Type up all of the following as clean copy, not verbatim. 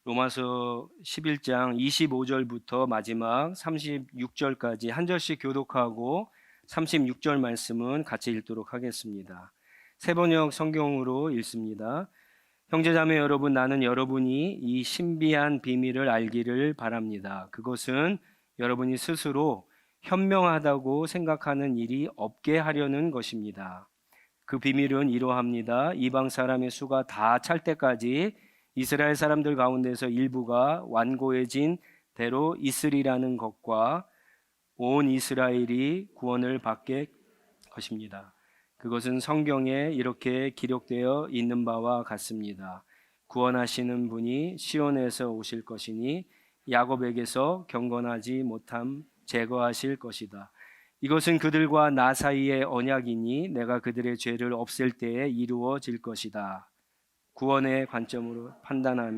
로마서 11장 25절부터 마지막 36절까지 한 절씩 교독하고 36절 말씀은 같이 읽도록 하겠습니다. 새번역 성경으로 읽습니다. 형제자매 여러분, 나는 여러분이 이 신비한 비밀을 알기를 바랍니다. 그것은 여러분이 스스로 현명하다고 생각하는 일이 없게 하려는 것입니다. 그 비밀은 이러합니다. 이방 사람의 수가 다 찰 때까지 이스라엘 사람들 가운데서 일부가 완고해진 대로 있으리라는 것과 온 이스라엘이 구원을 받게 것입니다. 그것은 성경에 이렇게 기록되어 있는 바와 같습니다. 구원하시는 분이 시온에서 오실 것이니 야곱에게서 경건하지 못함 제거하실 것이다. 이것은 그들과 나 사이의 언약이니 내가 그들의 죄를 없앨 때에 이루어질 것이다. 구원의 관점으로 판단하며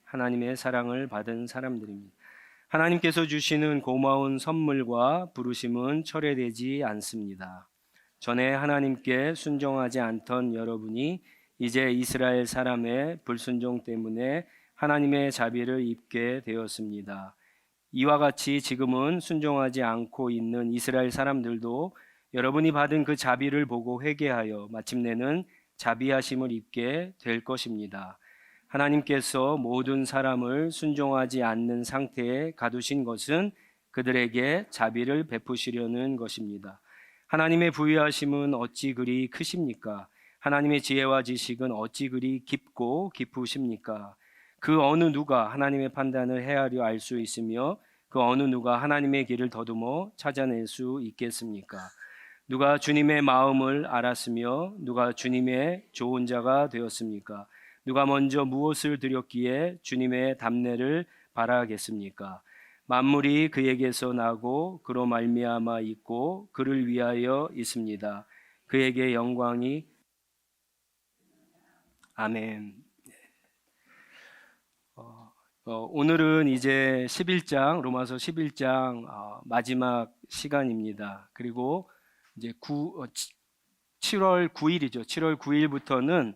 하나님의 사랑을 받은 사람들입니다. 하나님께서 주시는 고마운 선물과 부르심은 철회되지 않습니다. 전에 하나님께 순종하지 않던 여러분이 이제 이스라엘 사람의 불순종 때문에 하나님의 자비를 입게 되었습니다. 이와 같이 지금은 순종하지 않고 있는 이스라엘 사람들도 여러분이 받은 그 자비를 보고 회개하여 마침내는 자비하심을 입게 될 것입니다. 하나님께서 모든 사람을 순종하지 않는 상태에 가두신 것은 그들에게 자비를 베푸시려는 것입니다. 하나님의 부유하심은 어찌 그리 크십니까? 하나님의 지혜와 지식은 어찌 그리 깊고 깊으십니까? 그 어느 누가 하나님의 판단을 헤아려 알 수 있으며 그 어느 누가 하나님의 길을 더듬어 찾아낼 수 있겠습니까? 누가 주님의 마음을 알았으며 누가 주님의 좋은 자가 되었습니까? 누가 먼저 무엇을 드렸기에 주님의 답례를 바라겠습니까? 만물이 그에게서 나고 그로 말미암아 있고 그를 위하여 있습니다. 그에게 영광이 아멘. 오늘은 이제 11장 로마서 11장 마지막 시간입니다. 그리고 이제 7월 9일이죠. 7월 9일부터는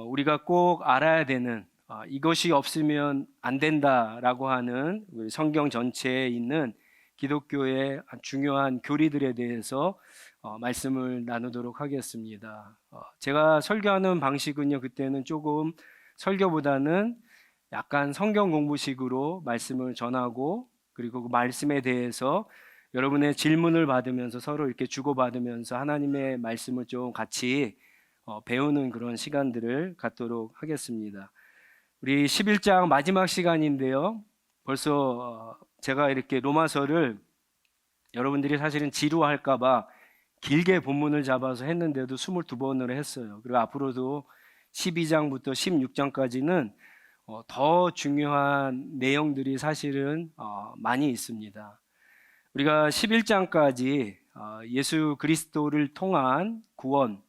우리가 꼭 알아야 되는 이것이 없으면 안 된다라고 하는 우리 성경 전체에 있는 기독교의 중요한 교리들에 대해서 말씀을 나누도록 하겠습니다. 제가 설교하는 방식은요, 그때는 조금 설교보다는 약간 성경 공부식으로 말씀을 전하고 그리고 그 말씀에 대해서 여러분의 질문을 받으면서 서로 이렇게 주고받으면서 하나님의 말씀을 좀 같이 배우는 그런 시간들을 갖도록 하겠습니다. 우리 11장 마지막 시간인데요. 벌써 제가 이렇게 로마서를 여러분들이 사실은 지루할까봐 길게 본문을 잡아서 했는데도 22번으로 했어요. 그리고 앞으로도 12장부터 16장까지는 더 중요한 내용들이 사실은 많이 있습니다. 우리가 11장까지 예수 그리스도를 통한 구원,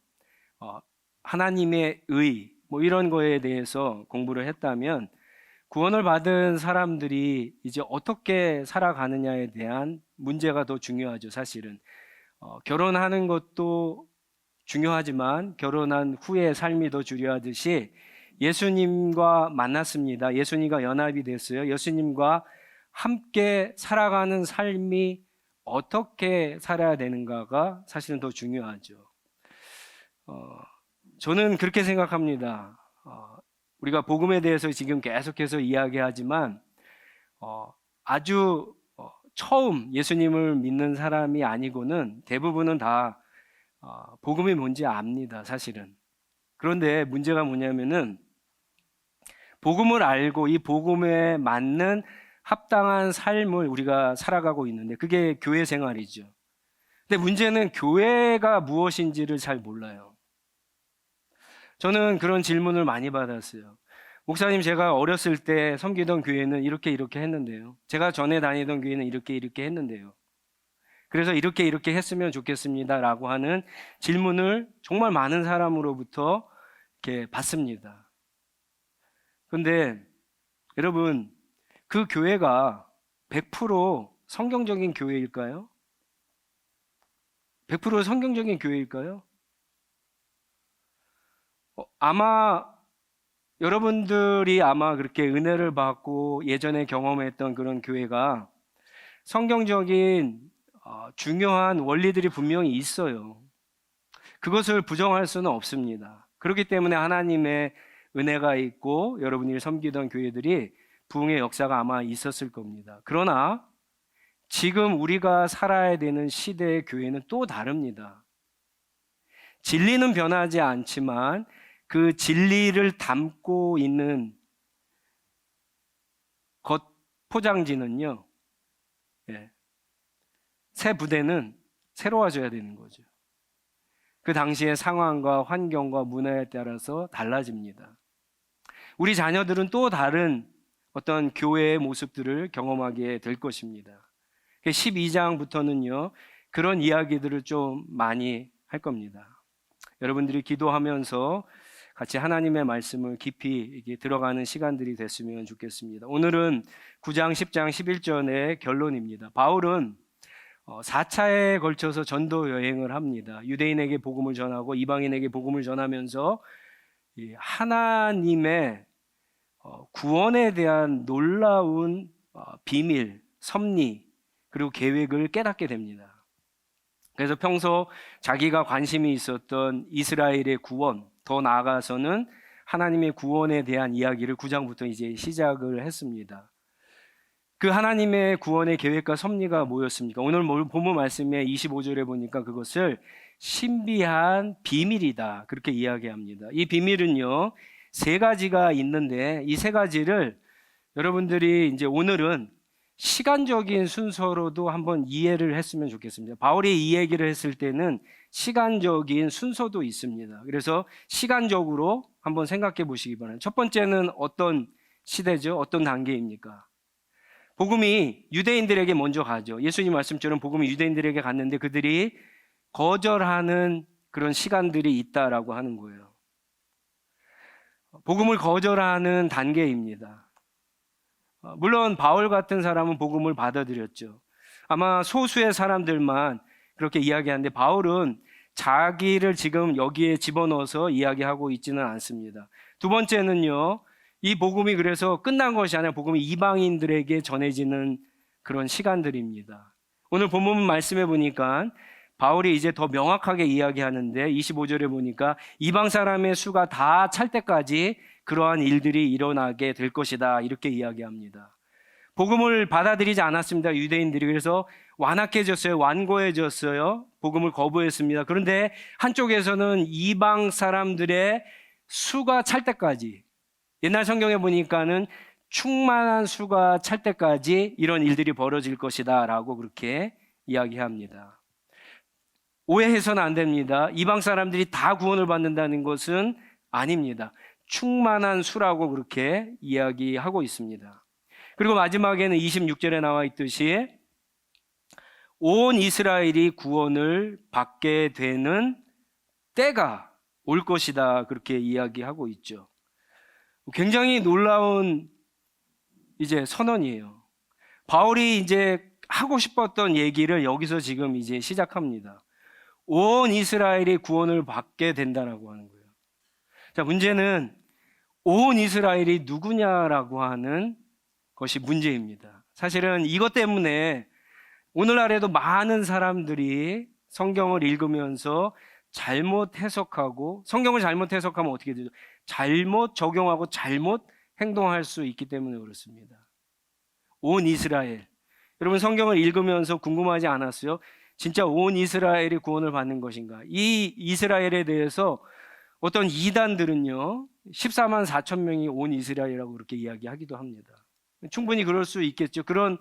하나님의 의, 이런 거에 대해서 공부를 했다면 구원을 받은 사람들이 이제 어떻게 살아가느냐에 대한 문제가 더 중요하죠, 사실은. 결혼하는 것도 중요하지만 결혼한 후의 삶이 더 중요하듯이 예수님과 만났습니다. 예수님과 연합이 됐어요. 예수님과 함께 살아가는 삶이 어떻게 살아야 되는가가 사실은 더 중요하죠. 저는 그렇게 생각합니다. 우리가 복음에 대해서 지금 계속해서 이야기하지만 아주 처음 예수님을 믿는 사람이 아니고는 대부분은 다 복음이 뭔지 압니다, 사실은. 그런데 문제가 뭐냐면은 복음을 알고 이 복음에 맞는 합당한 삶을 우리가 살아가고 있는데 그게 교회 생활이죠. 근데 문제는 교회가 무엇인지를 잘 몰라요. 저는 그런 질문을 많이 받았어요. 목사님, 제가 어렸을 때 섬기던 교회는 이렇게 했는데요. 제가 전에 다니던 교회는 이렇게 했는데요. 그래서 이렇게 했으면 좋겠습니다 라고 하는 질문을 정말 많은 사람으로부터 이렇게 받습니다. 그런데 여러분, 그 교회가 100% 성경적인 교회일까요? 100% 성경적인 교회일까요? 아마 여러분들이 아마 그렇게 은혜를 받고 예전에 경험했던 그런 교회가 성경적인 중요한 원리들이 분명히 있어요. 그것을 부정할 수는 없습니다. 그렇기 때문에 하나님의 은혜가 있고 여러분이 섬기던 교회들이 부흥의 역사가 아마 있었을 겁니다. 그러나 지금 우리가 살아야 되는 시대의 교회는 또 다릅니다. 진리는 변하지 않지만 그 진리를 담고 있는 겉 포장지는요, 새 부대는 새로워져야 되는 거죠. 그 당시의 상황과 환경과 문화에 따라서 달라집니다. 우리 자녀들은 또 다른 어떤 교회의 모습들을 경험하게 될 것입니다. 12장부터는요, 그런 이야기들을 좀 많이 할 겁니다. 여러분들이 기도하면서 같이 하나님의 말씀을 깊이 들어가는 시간들이 됐으면 좋겠습니다. 오늘은 9장, 10장, 11절의 결론입니다. 바울은 4차에 걸쳐서 전도 여행을 합니다. 유대인에게 복음을 전하고 이방인에게 복음을 전하면서 하나님의 구원에 대한 놀라운 비밀, 섭리, 그리고 계획을 깨닫게 됩니다. 그래서 평소 자기가 관심이 있었던 이스라엘의 구원, 더 나아가서는 하나님의 구원에 대한 이야기를 9장부터 이제 시작을 했습니다. 그 하나님의 구원의 계획과 섭리가 뭐였습니까? 오늘 본문 말씀에 25절에 보니까 그것을 신비한 비밀이다, 그렇게 이야기합니다. 이 비밀은요, 세 가지가 있는데 이 세 가지를 여러분들이 이제 오늘은 시간적인 순서로도 한번 이해를 했으면 좋겠습니다. 바울이 이 얘기를 했을 때는 시간적인 순서도 있습니다. 그래서 시간적으로 한번 생각해 보시기 바랍니다. 첫 번째는 어떤 시대죠? 어떤 단계입니까? 복음이 유대인들에게 먼저 가죠. 예수님 말씀처럼 복음이 유대인들에게 갔는데 그들이 거절하는 그런 시간들이 있다라고 하는 거예요. 복음을 거절하는 단계입니다. 물론 바울 같은 사람은 복음을 받아들였죠. 아마 소수의 사람들만 그렇게 이야기하는데 바울은 자기를 지금 여기에 집어넣어서 이야기하고 있지는 않습니다. 두 번째는요, 이 복음이 그래서 끝난 것이 아니라 복음이 이방인들에게 전해지는 그런 시간들입니다. 오늘 본문 말씀해 보니까 바울이 이제 더 명확하게 이야기하는데 25절에 보니까 이방 사람의 수가 다 찰 때까지 그러한 일들이 일어나게 될 것이다, 이렇게 이야기합니다. 복음을 받아들이지 않았습니다, 유대인들이. 그래서 완악해졌어요. 완고해졌어요. 복음을 거부했습니다. 그런데 한쪽에서는 이방 사람들의 수가 찰 때까지, 옛날 성경에 보니까는 충만한 수가 찰 때까지 이런 일들이 벌어질 것이다 라고 그렇게 이야기합니다. 오해해서는 안 됩니다. 이방 사람들이 다 구원을 받는다는 것은 아닙니다. 충만한 수라고 그렇게 이야기하고 있습니다. 그리고 마지막에는 26절에 나와 있듯이 온 이스라엘이 구원을 받게 되는 때가 올 것이다, 그렇게 이야기하고 있죠. 굉장히 놀라운 이제 선언이에요. 바울이 이제 하고 싶었던 얘기를 여기서 지금 이제 시작합니다. 온 이스라엘이 구원을 받게 된다라고 하는 거예요. 자, 문제는 온 이스라엘이 누구냐라고 하는 것이 문제입니다. 사실은 이것 때문에 오늘날에도 많은 사람들이 성경을 읽으면서 잘못 해석하고, 성경을 잘못 해석하면 어떻게 되죠? 잘못 적용하고 잘못 행동할 수 있기 때문에 그렇습니다. 온 이스라엘, 여러분 성경을 읽으면서 궁금하지 않았어요? 진짜 온 이스라엘이 구원을 받는 것인가? 이 이스라엘에 대해서 어떤 이단들은요 14만 4천 명이 온 이스라엘이라고 그렇게 이야기하기도 합니다. 충분히 그럴 수 있겠죠. 그런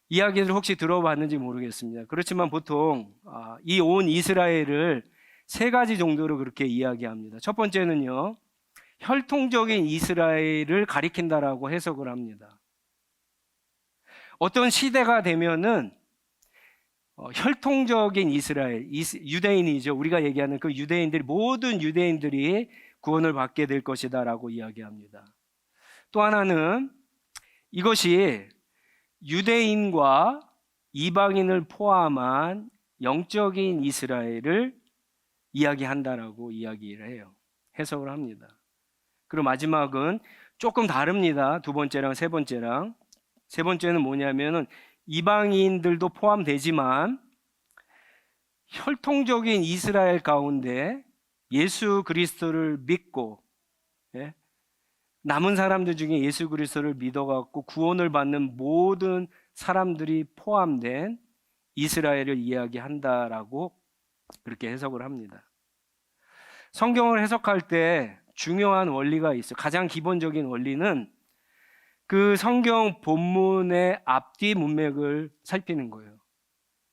이야기를 혹시 들어봤는지 모르겠습니다. 그렇지만 보통 이 온 이스라엘을 세 가지 정도로 그렇게 이야기합니다. 첫 번째는요, 혈통적인 이스라엘을 가리킨다라고 해석을 합니다. 어떤 시대가 되면은 혈통적인 이스라엘, 유대인이죠. 우리가 얘기하는 그 유대인들이, 모든 유대인들이 구원을 받게 될 것이다라고 이야기합니다. 또 하나는 이것이 유대인과 이방인을 포함한 영적인 이스라엘을 이야기한다라고 이야기를 해요. 해석을 합니다. 그리고 마지막은 조금 다릅니다. 두 번째랑 세 번째랑. 세 번째는 뭐냐면은 이방인들도 포함되지만 혈통적인 이스라엘 가운데 예수 그리스도를 믿고, 예? 남은 사람들 중에 예수 그리스도를 믿어갖고 구원을 받는 모든 사람들이 포함된 이스라엘을 이야기한다라고 그렇게 해석을 합니다. 성경을 해석할 때 중요한 원리가 있어요. 가장 기본적인 원리는 그 성경 본문의 앞뒤 문맥을 살피는 거예요.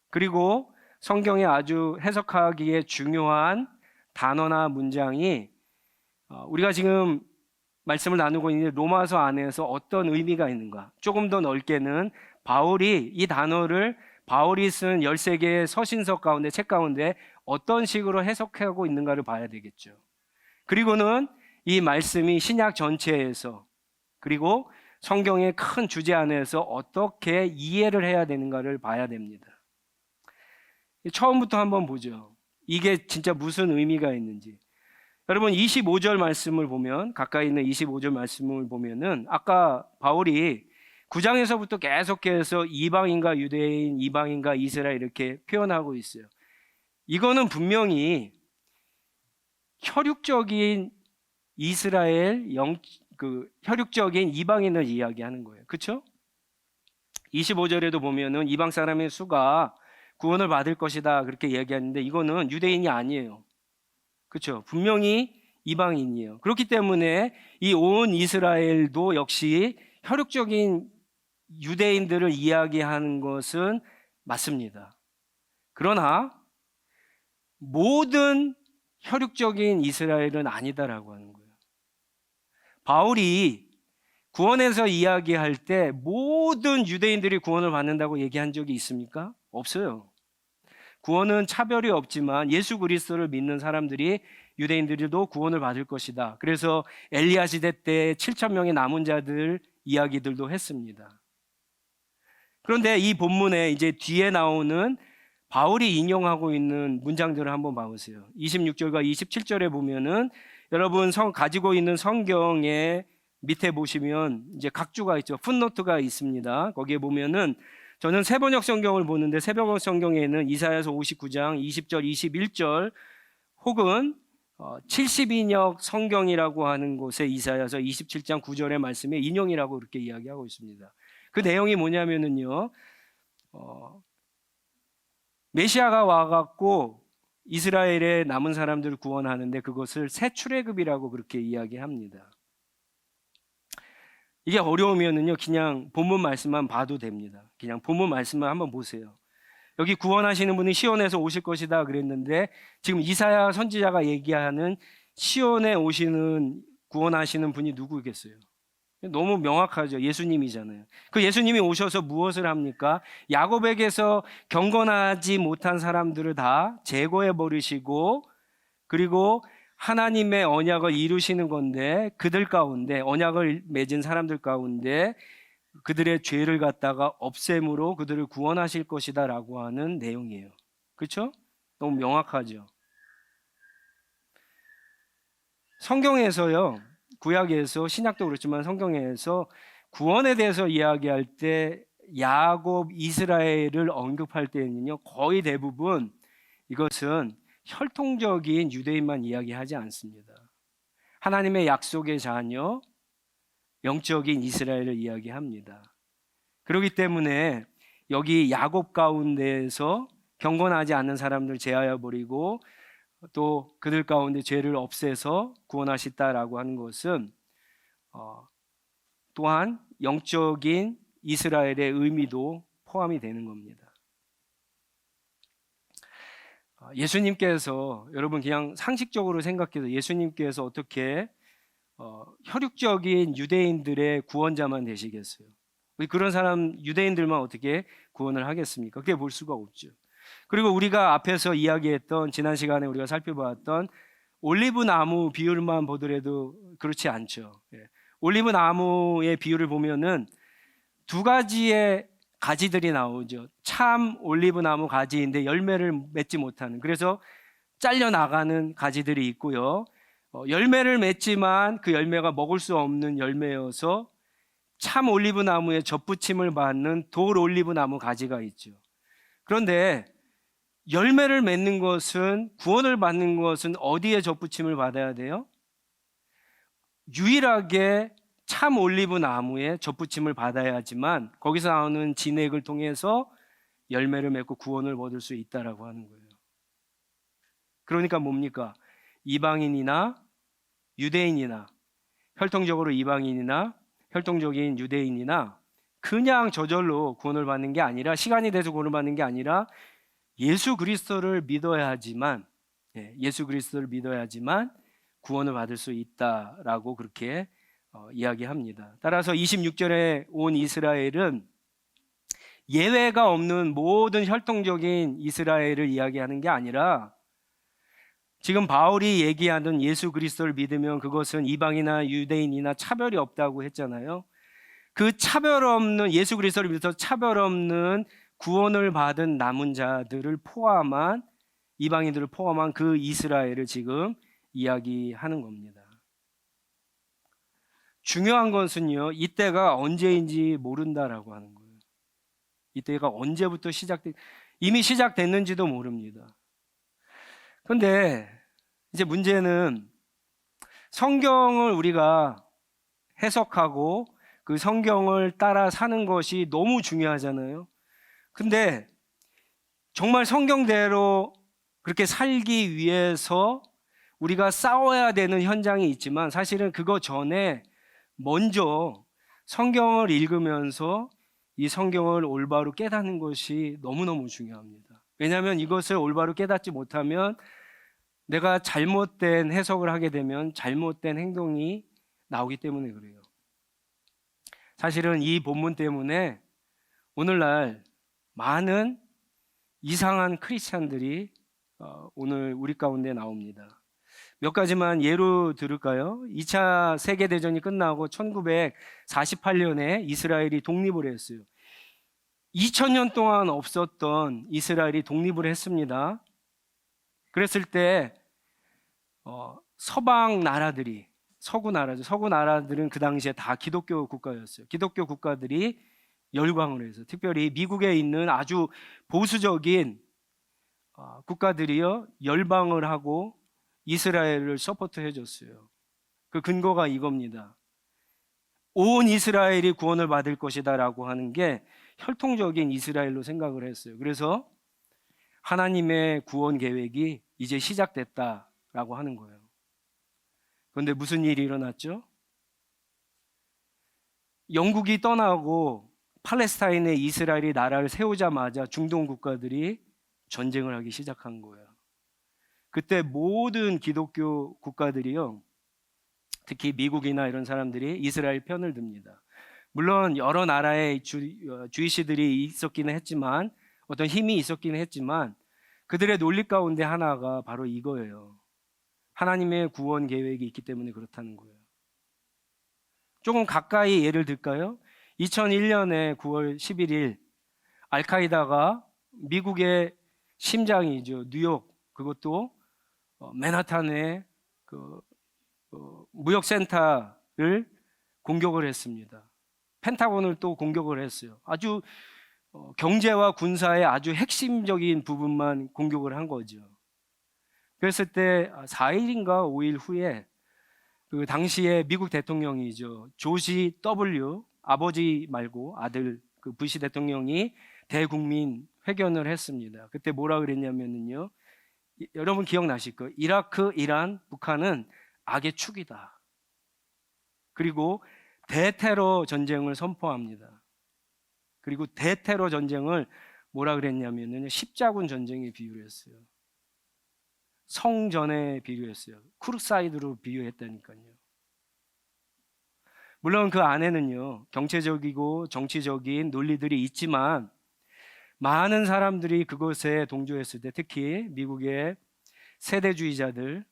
그리고 성경에 아주 해석하기에 중요한 단어나 문장이 우리가 지금 말씀을 나누고 있는 로마서 안에서 어떤 의미가 있는가, 조금 더 넓게는 바울이 이 단어를 바울이 쓴 13개의 서신서 가운데, 책 가운데 어떤 식으로 해석하고 있는가를 봐야 되겠죠. 그리고는 이 말씀이 신약 전체에서, 그리고 성경의 큰 주제 안에서 어떻게 이해를 해야 되는가를 봐야 됩니다. 처음부터 한번 보죠. 이게 진짜 무슨 의미가 있는지. 여러분 25절 말씀을 보면, 가까이 있는 25절 말씀을 보면은 아까 바울이 9장에서부터 계속해서 이방인과 유대인, 이방인과 이스라엘 이렇게 표현하고 있어요. 이거는 분명히 혈육적인 이스라엘, 혈육적인 이방인을 이야기하는 거예요. 그렇죠? 25절에도 보면은 이방 사람의 수가 구원을 받을 것이다 그렇게 이야기하는데 이거는 유대인이 아니에요. 그렇죠? 분명히 이방인이에요. 그렇기 때문에 이 온 이스라엘도 역시 혈육적인 유대인들을 이야기하는 것은 맞습니다. 그러나 모든 혈육적인 이스라엘은 아니다라고 하는 거예요. 바울이 구원에서 이야기할 때 모든 유대인들이 구원을 받는다고 얘기한 적이 있습니까? 없어요. 구원은 차별이 없지만 예수 그리스도를 믿는 사람들이, 유대인들도 구원을 받을 것이다. 그래서 엘리야 시대 때 7,000명의 남은 자들 이야기들도 했습니다. 그런데 이 본문에 이제 뒤에 나오는 바울이 인용하고 있는 문장들을 한번 봐보세요. 26절과 27절에 보면은 여러분 가지고 있는 성경에 밑에 보시면 이제 각주가 있죠. 풋노트가 있습니다. 거기에 보면은 저는 새번역 성경을 보는데 새번역 성경에는 이사야서 59장 20절 21절 혹은 72역 성경이라고 하는 곳에 이사야서 27장 9절의 말씀에 인용이라고 그렇게 이야기하고 있습니다. 그 내용이 뭐냐면은요, 메시아가 와갖고 이스라엘의 남은 사람들을 구원하는데 그것을 새 출애굽이라고 그렇게 이야기합니다. 이게 어려우면은요, 그냥 본문 말씀만 봐도 됩니다. 그냥 본문 말씀만 한번 보세요. 여기 구원하시는 분이 시온에서 오실 것이다 그랬는데 지금 이사야 선지자가 얘기하는 시온에 오시는 구원하시는 분이 누구겠어요? 너무 명확하죠. 예수님이잖아요. 그 예수님이 오셔서 무엇을 합니까? 야곱에게서 경건하지 못한 사람들을 다 제거해 버리시고, 그리고 하나님의 언약을 이루시는 건데 그들 가운데, 언약을 맺은 사람들 가운데 그들의 죄를 갖다가 없앰으로 그들을 구원하실 것이다 라고 하는 내용이에요. 그렇죠? 너무 명확하죠. 성경에서요, 구약에서, 신약도 그렇지만 성경에서 구원에 대해서 이야기할 때 야곱, 이스라엘을 언급할 때는요, 거의 대부분 이것은 혈통적인 유대인만 이야기하지 않습니다. 하나님의 약속의 자녀, 영적인 이스라엘을 이야기합니다. 그렇기 때문에 여기 야곱 가운데에서 경건하지 않는 사람들 제하여 버리고 또 그들 가운데 죄를 없애서 구원하시다라고 하는 것은 또한 영적인 이스라엘의 의미도 포함이 되는 겁니다. 예수님께서, 여러분 그냥 상식적으로 생각해서 예수님께서 어떻게 혈육적인 유대인들의 구원자만 되시겠어요? 그런 사람 유대인들만 어떻게 구원을 하겠습니까? 그게 볼 수가 없죠. 그리고 우리가 앞에서 이야기했던, 지난 시간에 우리가 살펴봤던 올리브 나무 비율만 보더라도 그렇지 않죠. 올리브 나무의 비율을 보면은 두 가지의 가지들이 나오죠. 참 올리브 나무 가지인데 열매를 맺지 못하는, 그래서 잘려 나가는 가지들이 있고요. 열매를 맺지만 그 열매가 먹을 수 없는 열매여서 참 올리브 나무에 접붙임을 받는 돌 올리브 나무 가지가 있죠. 그런데 열매를 맺는 것은, 구원을 받는 것은 어디에 접붙임을 받아야 돼요? 유일하게 참 올리브 나무에 접붙임을 받아야지만 거기서 나오는 진액을 통해서 열매를 맺고 구원을 얻을 수 있다라고 하는 거예요. 그러니까 뭡니까? 이방인이나 유대인이나, 혈통적으로 이방인이나 혈통적인 유대인이나 그냥 저절로 구원을 받는 게 아니라, 시간이 돼서 구원을 받는 게 아니라 예수 그리스도를 믿어야지만, 예수 그리스도를 믿어야지만 구원을 받을 수 있다라고 그렇게 이야기합니다. 따라서 26절에 온 이스라엘은 예외가 없는 모든 혈통적인 이스라엘을 이야기하는 게 아니라, 지금 바울이 얘기하는 예수 그리스도를 믿으면 그것은 이방이나 유대인이나 차별이 없다고 했잖아요. 그 차별 없는, 예수 그리스도를 믿어서 차별 없는 구원을 받은 남은 자들을 포함한, 이방인들을 포함한 그 이스라엘을 지금 이야기하는 겁니다. 중요한 것은요, 이때가 언제인지 모른다라고 하는 거예요. 이때가 언제부터 이미 시작됐는지도 모릅니다. 그런데 이제 문제는, 성경을 우리가 해석하고 그 성경을 따라 사는 것이 너무 중요하잖아요. 근데 정말 성경대로 그렇게 살기 위해서 우리가 싸워야 되는 현장이 있지만, 사실은 그거 전에 먼저 성경을 읽으면서 이 성경을 올바로 깨닫는 것이 너무너무 중요합니다. 왜냐하면 이것을 올바로 깨닫지 못하면 내가 잘못된 해석을 하게 되면 잘못된 행동이 나오기 때문에 그래요. 사실은 이 본문 때문에 오늘날 많은 이상한 크리스찬들이 오늘 우리 가운데 나옵니다. 몇 가지만 예로 들을까요? 2차 세계대전이 끝나고 1948년에 이스라엘이 독립을 했어요. 2000년 동안 없었던 이스라엘이 독립을 했습니다. 그랬을 때 서방 나라들이, 서구 나라들은 그 당시에 다 기독교 국가였어요. 기독교 국가들이 열광을 해서, 특별히 미국에 있는 아주 보수적인 국가들이요, 열방을 하고 이스라엘을 서포트해 줬어요. 그 근거가 이겁니다. 온 이스라엘이 구원을 받을 것이다 라고 하는 게 혈통적인 이스라엘로 생각을 했어요. 그래서 하나님의 구원 계획이 이제 시작됐다라고 하는 거예요. 그런데 무슨 일이 일어났죠? 영국이 떠나고 팔레스타인에 이스라엘이 나라를 세우자마자 중동 국가들이 전쟁을 하기 시작한 거예요. 그때 모든 기독교 국가들이요, 특히 미국이나 이런 사람들이 이스라엘 편을 듭니다. 물론 여러 나라의 주이시들이 있었기는 했지만, 어떤 힘이 있었기는 했지만, 그들의 논리 가운데 하나가 바로 이거예요. 하나님의 구원 계획이 있기 때문에 그렇다는 거예요. 조금 가까이 예를 들까요? 2001년에 9월 11일 알카이다가 미국의 심장이죠, 뉴욕, 그것도 맨하탄의 그 무역센터를 공격을 했습니다. 펜타곤을 또 공격을 했어요. 아주 경제와 군사의 아주 핵심적인 부분만 공격을 한 거죠. 그랬을 때 4일인가 5일 후에 그 당시에 미국 대통령이죠, 조지 W, 아버지 말고 아들, 그 부시 대통령이 대국민 회견을 했습니다. 그때 뭐라 그랬냐면요, 여러분 기억나실 거예요. 이라크, 이란, 북한은 악의 축이다. 그리고 대테러 전쟁을 선포합니다. 그리고 대테러 전쟁을 뭐라 그랬냐면요, 십자군 전쟁에 비유를 했어요. 성전에 비유했어요. 크루사이드로 비유했다니까요. 물론 그 안에는요, 경제적이고 정치적인 논리들이 있지만, 많은 사람들이 그것에 동조했을 때, 특히 미국의 세대주의자들,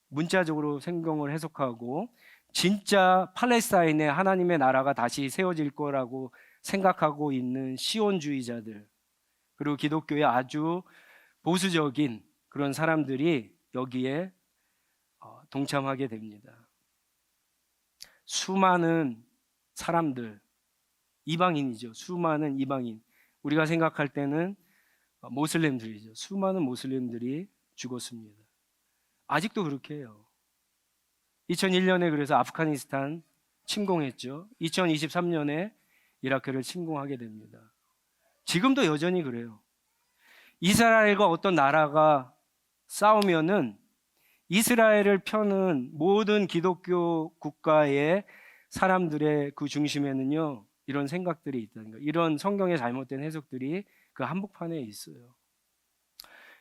문자적으로 성경을 해석하고 진짜 팔레스타인에 하나님의 나라가 다시 세워질 거라고 생각하고 있는 시온주의자들, 그리고 기독교의 아주 보수적인 그런 사람들이 여기에 동참하게 됩니다. 수많은 사람들, 이방인이죠. 수많은 이방인. 우리가 생각할 때는 모슬렘들이죠. 수많은 모슬렘들이 죽었습니다. 아직도 그렇게 해요. 2001년에 그래서 아프가니스탄 침공했죠. 2023년에 이라크를 침공하게 됩니다. 지금도 여전히 그래요. 이스라엘과 어떤 나라가 싸우면은 이스라엘을 펴는 모든 기독교 국가의 사람들의 그 중심에는요, 이런 생각들이 있다는 거예요. 이런 성경의 잘못된 해석들이 그 한복판에 있어요.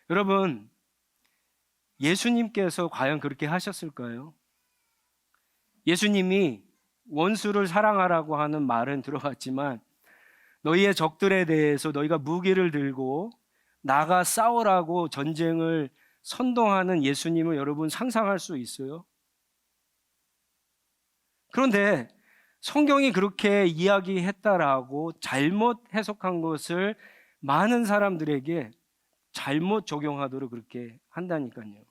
여러분, 예수님께서 과연 그렇게 하셨을까요? 예수님이 원수를 사랑하라고 하는 말은 들어봤지만 너희의 적들에 대해서 너희가 무기를 들고 나가 싸우라고 전쟁을 선동하는 예수님을 여러분 상상할 수 있어요? 그런데 성경이 그렇게 이야기했다라고 잘못 해석한 것을 많은 사람들에게 잘못 적용하도록 그렇게 한다니까요.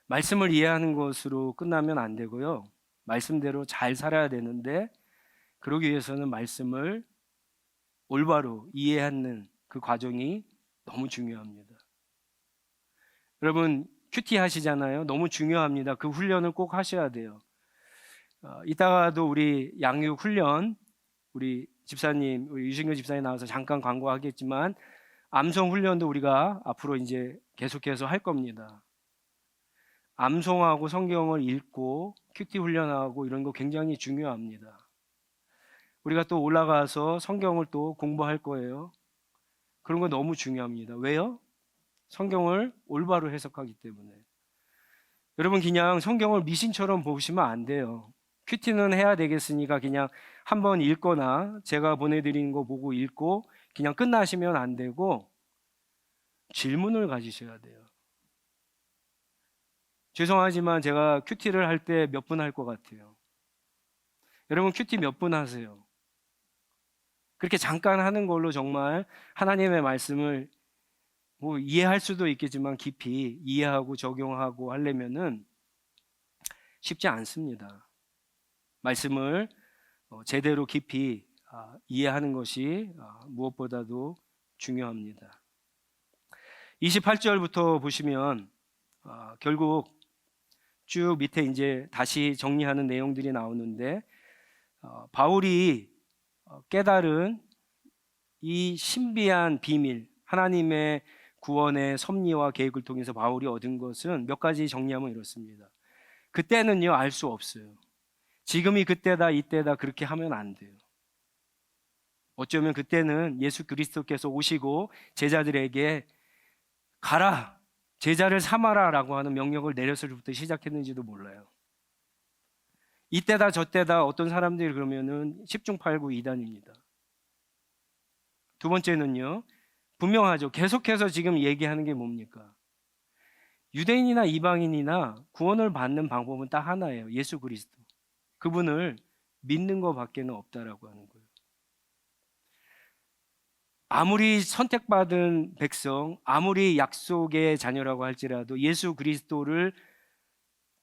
말씀을 이해하는 것으로 끝나면 안 되고요. 말씀대로 잘 살아야 되는데 그러기 위해서는 말씀을 올바로 이해하는 그 과정이 너무 중요합니다. 여러분 큐티 하시잖아요. 너무 중요합니다. 그 훈련을 꼭 하셔야 돼요. 이따가도 우리 양육 훈련 우리 집사님, 우리 유신경 집사님 나와서 잠깐 광고하겠지만 암송 훈련도 우리가 앞으로 이제 계속해서 할 겁니다. 암송하고 성경을 읽고 큐티 훈련하고 이런 거 굉장히 중요합니다. 우리가 또 올라가서 성경을 또 공부할 거예요. 그런 거 너무 중요합니다. 왜요? 성경을 올바로 해석하기 때문에. 여러분 그냥 성경을 미신처럼 보시면 안 돼요. 큐티는 해야 되겠으니까 그냥 한번 읽거나 제가 보내드리는 거 보고 읽고 그냥 끝나시면 안 되고 질문을 가지셔야 돼요. 죄송하지만 제가 큐티를 할 때 몇 분 할 것 같아요? 여러분 큐티 몇 분 하세요? 그렇게 잠깐 하는 걸로 정말 하나님의 말씀을 뭐 이해할 수도 있겠지만 깊이 이해하고 적용하고 하려면은 쉽지 않습니다. 말씀을 제대로 깊이 이해하는 것이 무엇보다도 중요합니다. 28절부터 보시면 결국 쭉 밑에 이제 다시 정리하는 내용들이 나오는데 바울이 깨달은 이 신비한 비밀, 하나님의 구원의 섭리와 계획을 통해서 바울이 얻은 것은 몇 가지 정리하면 이렇습니다. 그때는요 알 수 없어요. 지금이 그때다 이때다 그렇게 하면 안 돼요. 어쩌면 그때는 예수 그리스도께서 오시고 제자들에게 가라 제자를 삼아라 라고 하는 명령을 내렸을 때부터 시작했는지도 몰라요. 이때다 저때다 어떤 사람들이 그러면은 10중 8구 2단입니다. 두 번째는요 분명하죠. 계속해서 지금 얘기하는 게 뭡니까? 유대인이나 이방인이나 구원을 받는 방법은 딱 하나예요. 예수 그리스도. 그분을 믿는 것밖에는 없다라고 하는 거예요. 아무리 선택받은 백성, 아무리 약속의 자녀라고 할지라도 예수 그리스도를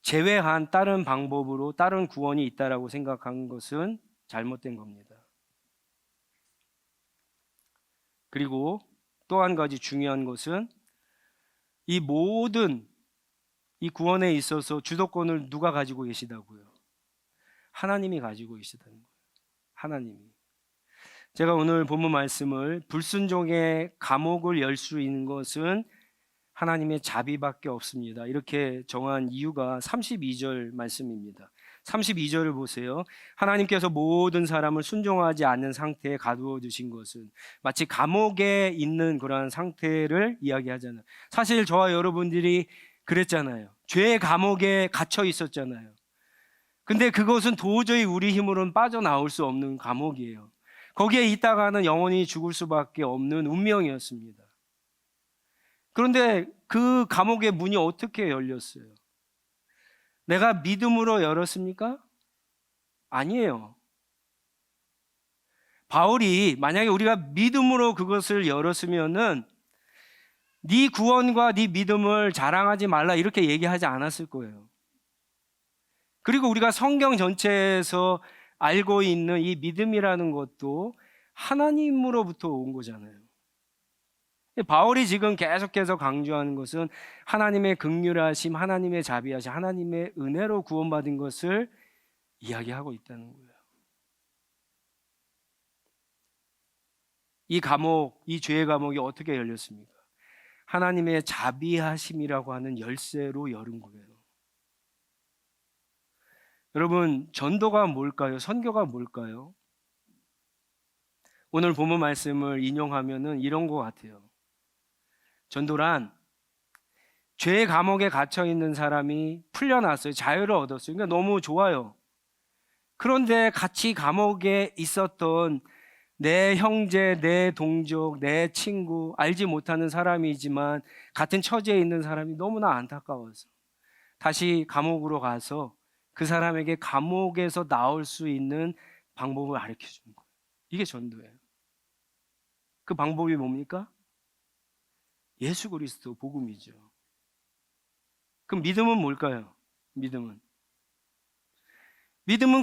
제외한 다른 방법으로 다른 구원이 있다라고 생각한 것은 잘못된 겁니다. 그리고 또 한 가지 중요한 것은 이 모든 이 구원에 있어서 주도권을 누가 가지고 계시다고요? 하나님이 가지고 계시다는 거예요. 하나님이. 제가 오늘 본문 말씀을 불순종의 감옥을 열 수 있는 것은 하나님의 자비밖에 없습니다. 이렇게 정한 이유가 32절 말씀입니다. 32절을 보세요. 하나님께서 모든 사람을 순종하지 않는 상태에 가두어 두신 것은 마치 감옥에 있는 그러한 상태를 이야기하잖아요. 사실 저와 여러분들이 그랬잖아요. 죄의 감옥에 갇혀 있었잖아요. 근데 그것은 도저히 우리 힘으로는 빠져나올 수 없는 감옥이에요. 거기에 있다가는 영원히 죽을 수밖에 없는 운명이었습니다. 그런데 그 감옥의 문이 어떻게 열렸어요? 내가 믿음으로 열었습니까? 아니에요. 바울이 만약에 우리가 믿음으로 그것을 열었으면은 네 구원과 네 믿음을 자랑하지 말라 이렇게 얘기하지 않았을 거예요. 그리고 우리가 성경 전체에서 알고 있는 이 믿음이라는 것도 하나님으로부터 온 거잖아요. 바울이 지금 계속해서 강조하는 것은 하나님의 긍휼하심, 하나님의 자비하심, 하나님의 은혜로 구원받은 것을 이야기하고 있다는 거예요. 이 감옥, 이 죄의 감옥이 어떻게 열렸습니까? 하나님의 자비하심이라고 하는 열쇠로 열은 거예요. 여러분, 전도가 뭘까요? 선교가 뭘까요? 오늘 본문 말씀을 인용하면은 이런 것 같아요. 전도란 죄의 감옥에 갇혀 있는 사람이 풀려났어요. 자유를 얻었어요. 그러니까 너무 좋아요. 그런데 같이 감옥에 있었던 내 형제, 내 동족, 내 친구, 알지 못하는 사람이지만 같은 처지에 있는 사람이 너무나 안타까워서 다시 감옥으로 가서 그 사람에게 감옥에서 나올 수 있는 방법을 가르쳐 주는 거예요. 이게 전도예요. 그 방법이 뭡니까? 예수 그리스도 복음이죠. 그럼 믿음은 뭘까요? 믿음은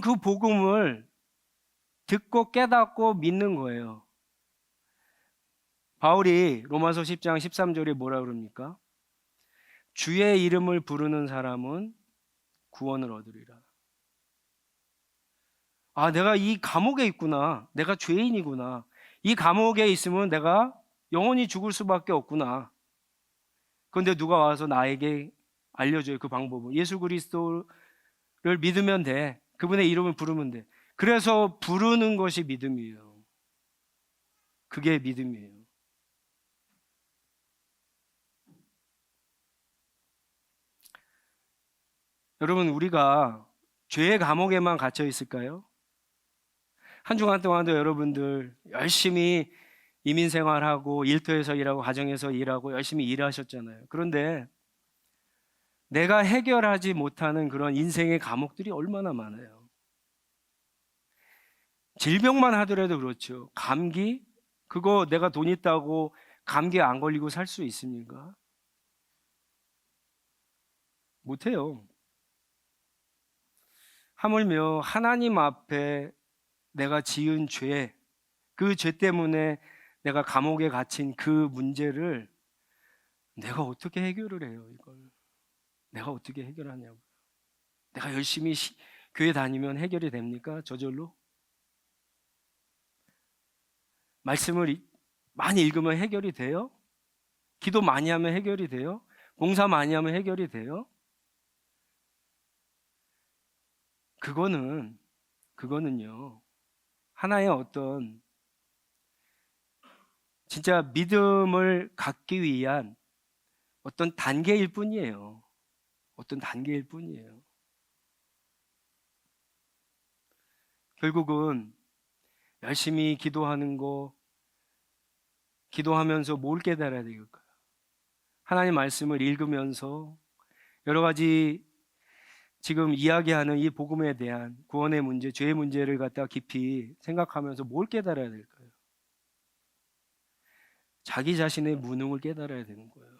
그 복음을 듣고 깨닫고 믿는 거예요. 바울이 로마서 10장 13절에 뭐라 그럽니까? 주의 이름을 부르는 사람은 구원을 얻으리라. 아, 내가 이 감옥에 있구나. 내가 죄인이구나. 이 감옥에 있으면 내가 영원히 죽을 수밖에 없구나. 그런데 누가 와서 나에게 알려줘요. 그 방법을. 예수 그리스도를 믿으면 돼. 그분의 이름을 부르면 돼. 그래서 부르는 것이 믿음이에요. 그게 믿음이에요. 여러분, 우리가 죄의 감옥에만 갇혀 있을까요? 한 주간 동안도 여러분들 열심히 이민 생활하고 일터에서 일하고 가정에서 일하고 열심히 일하셨잖아요. 그런데 내가 해결하지 못하는 그런 인생의 감옥들이 얼마나 많아요. 질병만 하더라도 그렇죠. 감기? 그거 내가 돈 있다고 감기에 안 걸리고 살 수 있습니까? 못해요. 하물며 하나님 앞에 내가 지은 죄, 그 죄 때문에 내가 감옥에 갇힌 그 문제를 내가 어떻게 해결을 해요, 이걸? 내가 어떻게 해결하냐고. 내가 열심히 교회 다니면 해결이 됩니까? 저절로? 말씀을 많이 읽으면 해결이 돼요? 기도 많이 하면 해결이 돼요? 봉사 많이 하면 해결이 돼요? 그거는요, 하나의 어떤 진짜 믿음을 갖기 위한 어떤 단계일 뿐이에요. 어떤 단계일 뿐이에요. 결국은 열심히 기도하는 거, 기도하면서 뭘 깨달아야 될까요? 하나님 말씀을 읽으면서 여러 가지 지금 이야기하는 이 복음에 대한 구원의 문제, 죄의 문제를 갖다 깊이 생각하면서 뭘 깨달아야 될까요? 자기 자신의 무능을 깨달아야 되는 거예요.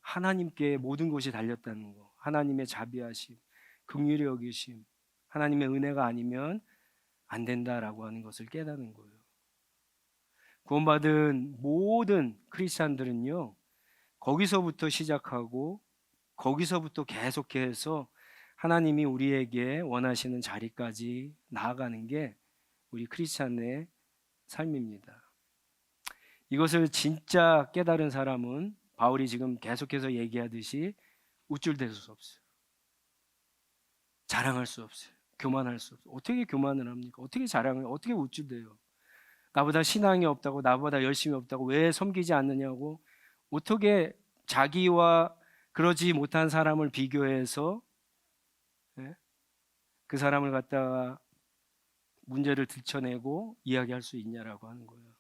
하나님께 모든 것이 달렸다는 거. 하나님의 자비하심, 긍휼히 여기심, 하나님의 은혜가 아니면 안 된다라고 하는 것을 깨닫는 거예요. 구원받은 모든 크리스찬들은요, 거기서부터 시작하고 거기서부터 계속해서 하나님이 우리에게 원하시는 자리까지 나아가는 게 우리 크리스찬의 삶입니다. 이것을 진짜 깨달은 사람은 바울이 지금 계속해서 얘기하듯이 우쭐댈 수 없어요. 자랑할 수 없어요. 교만할 수 없어요. 어떻게 교만을 합니까? 어떻게 자랑을, 어떻게 우쭐대요? 나보다 신앙이 없다고, 나보다 열심히 없다고, 왜 섬기지 않느냐고, 어떻게 자기와 그러지 못한 사람을 비교해서 그 사람을 갖다가 문제를 들춰내고 이야기할 수 있냐라고 하는 거예요.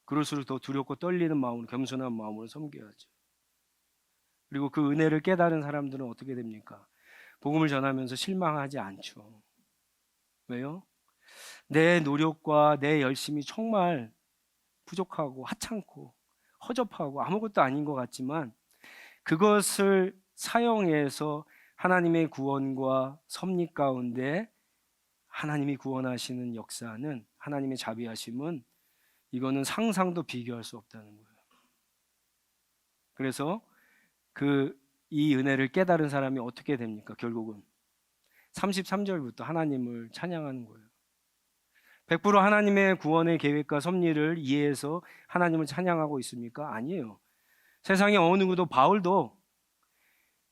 그럴수록 더 두렵고 떨리는 마음으로, 겸손한 마음으로 섬겨야죠. 그리고 그 은혜를 깨달은 사람들은 어떻게 됩니까? 복음을 전하면서 실망하지 않죠. 왜요? 내 노력과 내 열심이 정말 부족하고 하찮고 허접하고 아무것도 아닌 것 같지만 그것을 사용해서 하나님의 구원과 섭리 가운데 하나님이 구원하시는 역사는, 하나님의 자비하심은 이거는 상상도 비교할 수 없다는 거예요. 그래서 이 은혜를 깨달은 사람이 어떻게 됩니까? 결국은 33절부터 하나님을 찬양하는 거예요. 100% 하나님의 구원의 계획과 섭리를 이해해서 하나님을 찬양하고 있습니까? 아니에요. 세상에 어느 누구도, 바울도,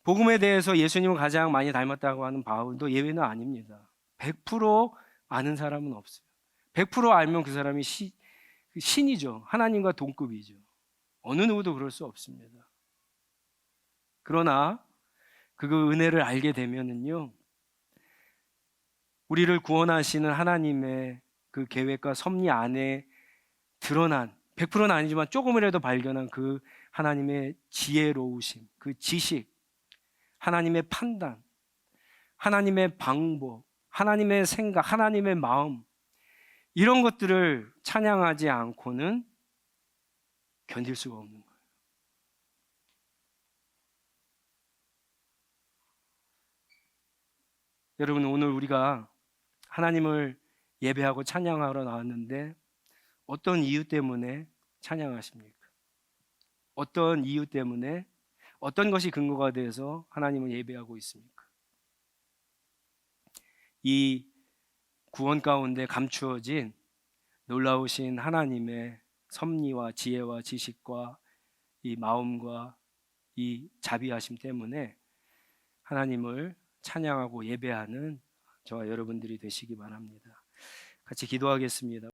복음에 대해서 예수님을 가장 많이 닮았다고 하는 바울도 예외는 아닙니다. 100% 아는 사람은 없어요. 100% 알면 그 사람이 신이죠. 하나님과 동급이죠. 어느 누구도 그럴 수 없습니다. 그러나 그 은혜를 알게 되면은요, 우리를 구원하시는 하나님의 그 계획과 섭리 안에 드러난, 100%는 아니지만 조금이라도 발견한 그 하나님의 지혜로우심, 그 지식, 하나님의 판단, 하나님의 방법, 하나님의 생각, 하나님의 마음, 이런 것들을 찬양하지 않고는 견딜 수가 없는 거예요. 여러분, 오늘 우리가 하나님을 예배하고 찬양하러 나왔는데 어떤 이유 때문에 찬양하십니까? 어떤 이유 때문에, 어떤 것이 근거가 돼서 하나님을 예배하고 있습니까? 이 구원 가운데 감추어진 놀라우신 하나님의 섭리와 지혜와 지식과 이 마음과 이 자비하심 때문에 하나님을 찬양하고 예배하는 저와 여러분들이 되시기 바랍니다. 같이 기도하겠습니다.